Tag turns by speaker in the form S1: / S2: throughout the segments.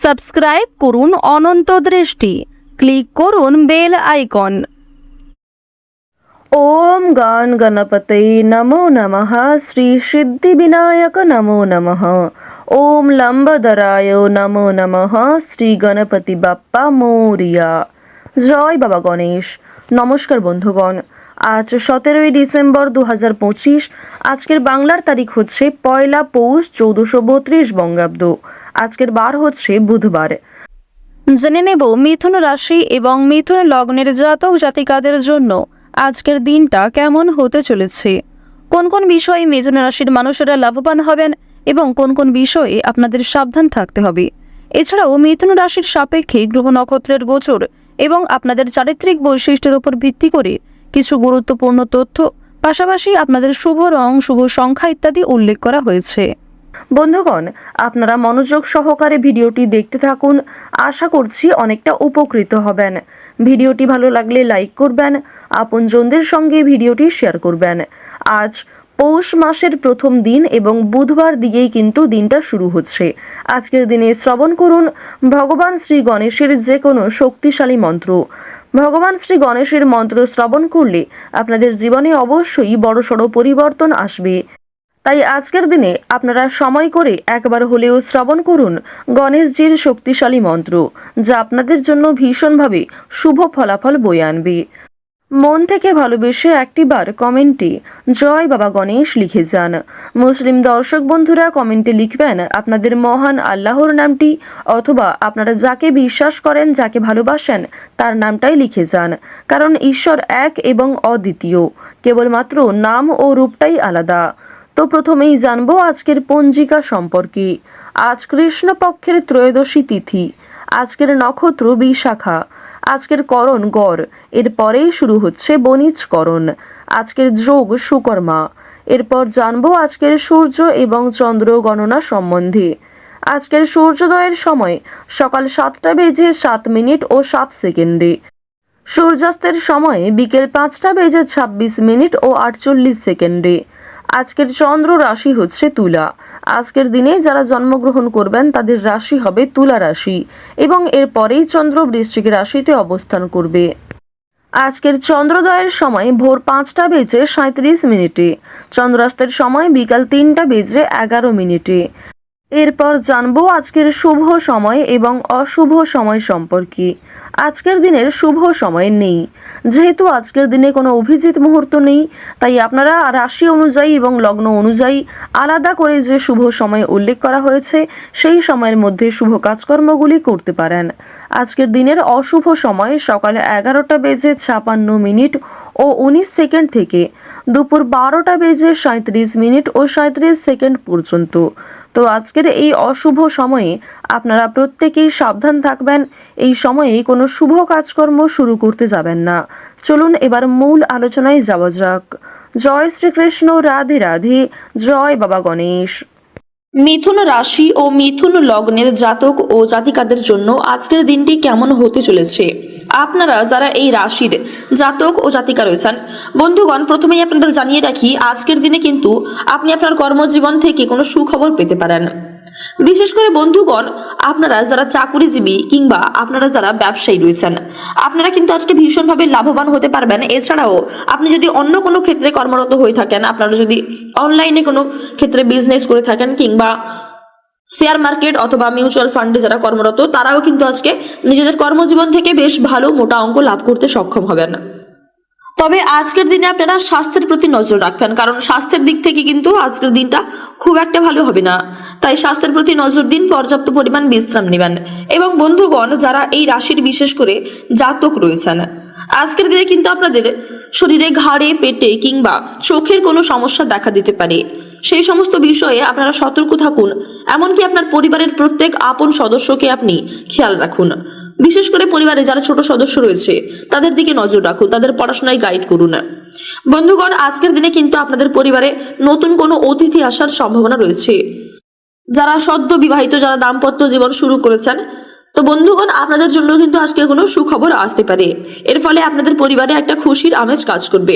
S1: Subscribe করুন অনন্ত দৃষ্টি, click করুন বেল আইকন।
S2: ওম গণ গণপতয়ে নমো নমঃ। শ্রী সিদ্ধি বিনায়ক নমো নমঃ। ওম লম্বদরায় নমো নমঃ। শ্রী গণপতি বাপ্পা মোরিয়া। জয় বাবা গণেশ। নমস্কার বন্ধুগণ, আজ 17ই ডিসেম্বর 2025। আজকের বাংলার তারিখ হচ্ছে 1 পৌষ 1432 বঙ্গাব্দ। আজকের বার হচ্ছে বুধবার।
S1: জেনে নেব মিথুন রাশি এবং মিথুন লগ্নের জাতক জাতিকাদের জন্য আজকের দিনটা কেমন হতে চলেছে, কোন কোন বিষয়ে মিথুন রাশির মানুষেরা লাভবান হবেন এবং কোন কোন বিষয়ে আপনাদের সাবধান থাকতে হবে। এছাড়াও মিথুন রাশির সাপেক্ষে গ্রহ নক্ষত্রের গোচর এবং আপনাদের চারিত্রিক বৈশিষ্ট্যের উপর ভিত্তি করে কিছু গুরুত্বপূর্ণ তথ্য, পাশাপাশি আপনাদের শুভ রং, শুভ সংখ্যা ইত্যাদি উল্লেখ করা হয়েছে।
S2: বন্ধুগণ, আপনারা মনোযোগ সহকারে ভিডিওটি দেখতে থাকুন। আশা করছি অনেকটা উপকৃত হবেন। ভিডিওটি ভালো লাগলে লাইক করবেন, আপনজনদের সঙ্গে ভিডিওটি শেয়ার করবেন। আজ পৌষ মাসের প্রথম দিন এবং বুধবার দিয়েই কিন্তু দিনটা শুরু হচ্ছে। আজকের দিনে শ্রবণ করুন ভগবান শ্রী গণেশের যে কোনো শক্তিশালী মন্ত্র। ভগবান শ্রী গণেশের মন্ত্র শ্রবণ করলে আপনাদের জীবনে অবশ্যই বড়সড় পরিবর্তন আসবে। তাই আজকের দিনে আপনারা সময় করে একবার হলেও শ্রবণ করুন গণেশজির শক্তিশালী মন্ত্র, যা আপনাদের জন্য ভীষণভাবে শুভ ফলাফল বয়ে আনবে। মন থেকে ভালোবেসে একটিবার কমেন্টে জয় বাবা গণেশ লিখে যান। মুসলিম দর্শক বন্ধুরা কমেন্টে লিখবেন আপনাদের মহান আল্লাহর নামটি, অথবা আপনারা যাকে বিশ্বাস করেন, যাকে ভালোবাসেন তার নামটাই লিখে যান। কারণ ঈশ্বর এক এবং অদ্বিতীয়, কেবলমাত্র নাম ও রূপটাই আলাদা। তো প্রথমেই জানবো আজকের পঞ্জিকা সম্পর্কে। আজ কৃষ্ণপক্ষের ত্রয়োদশী তিথি। আজকের নক্ষত্র বিশাখা। আজকের করণ গড়। এরপরেই শুরু হচ্ছে বণিজ করণ। আজকের যোগ সুকর্মা। এরপর জানবো আজকের সূর্য এবং চন্দ্র গণনা সম্বন্ধে। আজকের সূর্যোদয়ের সময় সকাল 7:07 ও 7 সেকেন্ডে। সূর্যাস্তের সময় বিকেল 5:26 ও 48 সেকেন্ডে। আজকের চন্দ্র রাশি হচ্ছে তুলা। আজকের দিনে যারা জন্মগ্রহণ করবেন তাদের রাশি হবে তুলা রাশি এবং এরপরেই চন্দ্র বৃশ্চিক রাশিতে অবস্থান করবে। আজকের চন্দ্রোদয়ের সময় ভোর 5:37 চন্দ্রাস্তের সময় বিকাল 3:11। এরপর জানবো আজকের শুভ সময় এবং অশুভ সময় সম্পর্কে। আজকের দিনের শুভ সময় নেই। যেহেতু আজকের দিনে কোনো অভিজিৎ মুহূর্ত নেই, তাই আপনারা রাশি অনুযায়ী এবং লগ্ন অনুযায়ী আলাদা করে যে শুভ সময় উল্লেখ করা হয়েছে সেই সময়ের মধ্যে শুভ কাজকর্মগুলি করতে পারেন। আজকের দিনের অশুভ সময় সকাল 11:56 ও 19 সেকেন্ড থেকে দুপুর 12:37 ও 37 সেকেন্ড পর্যন্ত। তো আজকের এই অশুভ সময়ে আপনারা প্রত্যেকেই সাবধান থাকবেন। এই সময়ে কোনো শুভ কাজকর্ম শুরু করতে যাবেন না। চলুন এবার মূল আলোচনায় যাওয়া যাক। জয় শ্রীকৃষ্ণ, রাধে রাধে, জয় বাবা গণেশ।
S3: মিথুন রাশি ও মিথুন লগ্নের জাতক ও জাতিকাদের জন্য আজকের দিনটি কেমন হতে চলেছে। আপনারা যারা এই রাশির জাতক ও জাতিকা রয়েছেন, বন্ধুগণ, প্রথমেই আপনাদের জানিয়ে রাখি আজকের দিনে কিন্তু আপনি আপনার কর্মজীবন থেকে কোনো সুখবর পেতে পারেন। বিশেষ করে বন্ধুগণ, আপনারা যারা চাকুরিজীবী কিংবা আপনারা যারা ব্যবসায়ী রয়েছেন, আপনারা কিন্তু আজকে ভীষণভাবে লাভবান হতে পারবেন। এছাড়াও আপনি যদি অন্য কোনো ক্ষেত্রে কর্মরত হয়ে থাকেন, আপনারা যদি অনলাইনে কোনো ক্ষেত্রে বিজনেস করে থাকেন কিংবা শেয়ার মার্কেট অথবা মিউচুয়াল ফান্ডে যারা কর্মরত, তারাও কিন্তু আজকে নিজেদের কর্মজীবন থেকে বেশ ভালো মোটা অঙ্ক লাভ করতে সক্ষম হবেন। তবে আজকের দিনে আপনারা স্বাস্থ্যের প্রতি নজর রাখবেন, কারণ স্বাস্থ্যের দিক থেকে কিন্তু আজকের দিনটা খুব একটা ভালো হবে না। তাই স্বাস্থ্যের প্রতি নজর দিন, পর্যাপ্ত পরিমাণ বিশ্রাম নেবেন। এবং বন্ধুগণ, যারা এই রাশির বিশেষ করে জাতক রয়েছেন, আজকের দিনে কিন্তু আপনাদের শরীরে ঘাড়ে, পেটে কিংবা চোখের কোনো সমস্যা দেখা দিতে পারে। সেই সমস্ত বিষয়ে আপনারা সতর্ক থাকুন। এমনকি আপনার পরিবারের প্রত্যেক আপন সদস্যকে আপনি খেয়াল রাখুন। বিশেষ করে পরিবারে যারা ছোট সদস্য রয়েছে তাদের দিকে নজর রাখুন, তাদের পড়াশোনায় গাইড করুন। বন্ধুগণ, আজকের দিনে কিন্তু আপনাদের পরিবারে নতুন কোনো অতিথি আসার সম্ভাবনা রয়েছে। যারা সদ্য বিবাহিত, যারা দাম্পত্য জীবন শুরু করেছেন, তো বন্ধুগণ, আপনাদের জন্য কিন্তু আজকে কোনো সুখবর আসতে পারে। এর ফলে আপনাদের পরিবারে একটা খুশির আমেজ কাজ করবে,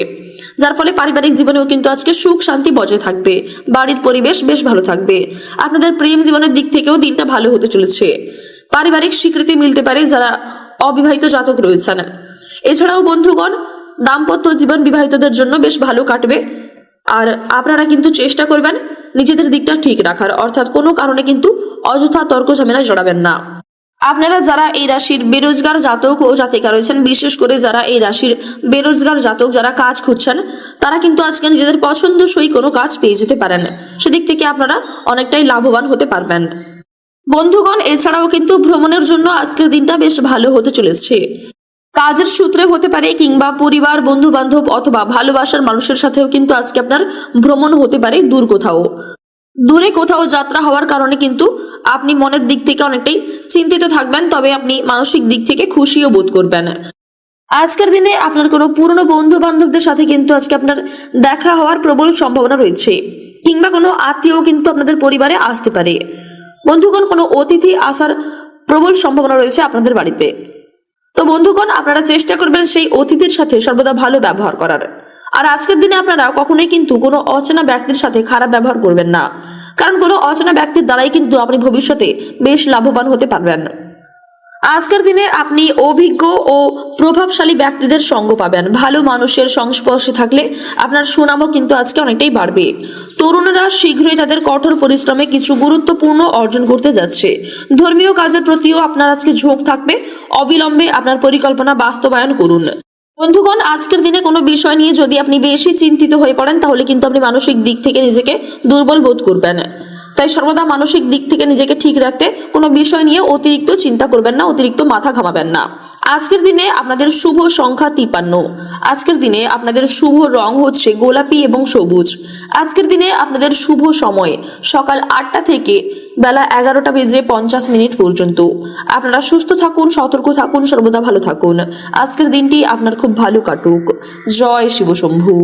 S3: যার ফলে পারিবারিক জীবনেও কিন্তু আজকে সুখ শান্তি বজায় থাকবে। বাড়ির পরিবেশ বেশ ভালো থাকবে। আপনাদের প্রেম জীবনের দিক থেকেও দিনটা ভালো হতে চলেছে। পারিবারিক স্বীকৃতি মিলতে পারে যারা অবিবাহিত জাতক রয়েছেন। এছাড়াও বন্ধুগণ, দাম্পত্য জীবন বিবাহিতদের জন্য বেশ ভালো কাটবে। আর আপনারা কিন্তু চেষ্টা করবেন নিজেদের দিকটা ঠিক রাখার, অর্থাৎ কোনো কারণে কিন্তু অযথা তর্ক ঝামেলায় জড়াবেন না। আপনারা যারা এই রাশির বেরোজগার জাতক ও জাতিকা রয়েছেন, বিশেষ করে যারা এই রাশির বেরোজগার জাতক যারা কাজ খুঁজছেন, তারা কিন্তু আজকে নিজেদের পছন্দসই কোনো কাজ পেয়ে যেতে পারেন। সেদিক থেকে আপনারা অনেকটাই লাভবান হতে পারবেন। বন্ধুগণ, এছাড়াও কিন্তু ভ্রমণের জন্য আজকের দিনটা বেশ ভালো হতে চলেছে। কাজের সূত্রে হতে পারে, কিংবা পরিবার, বন্ধু বান্ধব অথবা ভালোবাসার মানুষের সাথেও কিন্তু আজকে আপনার ভ্রমণ হতে পারে। দূরে কোথাও যাত্রা হওয়ার কারণে কিন্তু আপনি মনের দিক থেকে অনেকটাই চিন্তিত থাকবেন, তবে আপনি মানসিক দিক থেকে খুশিও বোধ করবেন। আজকের দিনে আপনার কোনো পুরনো বন্ধু বান্ধবদের সাথে কিন্তু আজকে আপনার দেখা হওয়ার প্রবল সম্ভাবনা রয়েছে, কিংবা কোনো আত্মীয় কিন্তু আপনাদের পরিবারে আসতে পারে। বন্ধুগণ, কোনো অতিথি আসার প্রবল সম্ভাবনা রয়েছে আপনাদের বাড়িতে। তো বন্ধুগণ, আপনারা চেষ্টা করবেন সেই অতিথির সাথে সর্বদা ভালো ব্যবহার করার। আর আজকের দিনে আপনারা কখনোই কিন্তু কোনো অচেনা ব্যক্তির সাথে খারাপ ব্যবহার করবেন না, কারণ কোনো অচেনা ব্যক্তির দ্বারাই কিন্তু আপনি ভবিষ্যতে বেশ লাভবান হতে পারবেন। আজকের দিনে আপনি অভিজ্ঞ ও প্রভাবশালী ব্যক্তিদের সঙ্গ পাবেন। ভালো মানুষের সংস্পর্শে থাকলে আপনার সুনামও কিন্তু আজকে অনেকটাই বাড়বে। তরুণরা শীঘ্রই তাদের কঠোর পরিশ্রমে কিছু গুরুত্বপূর্ণ অর্জন করতে যাচ্ছে। ধর্মীয় কাজের প্রতিও আপনার আজকে ঝোঁক থাকবে। অবিলম্বে আপনার পরিকল্পনা বাস্তবায়ন করুন। বন্ধুগণ, আজকের দিনে কোনো বিষয় নিয়ে যদি আপনি বেশি চিন্তিত হয়ে পড়েন, তাহলে কিন্তু আপনি মানসিক দিক থেকে নিজেকে দুর্বল বোধ করবেন। তাই সর্বদা মানসিক দিক থেকে নিজেকে ঠিক রাখতে কোনো বিষয় নিয়ে অতিরিক্ত চিন্তা করবেন না, অতিরিক্ত মাথা ঘামাবেন না। আজকের দিনে আপনাদের শুভ সংখ্যা 53। আজকের দিনে আপনাদের শুভ রং হচ্ছে গোলাপি এবং সবুজ। আজকের দিনে আপনাদের শুভ সময় সকাল 8টা থেকে বেলা 11:50 পর্যন্ত। আপনারা সুস্থ থাকুন, সতর্ক থাকুন, সর্বদা ভালো থাকুন। আজকের দিনটি আপনার খুব ভালো কাটুক। জয় শিব শম্ভু।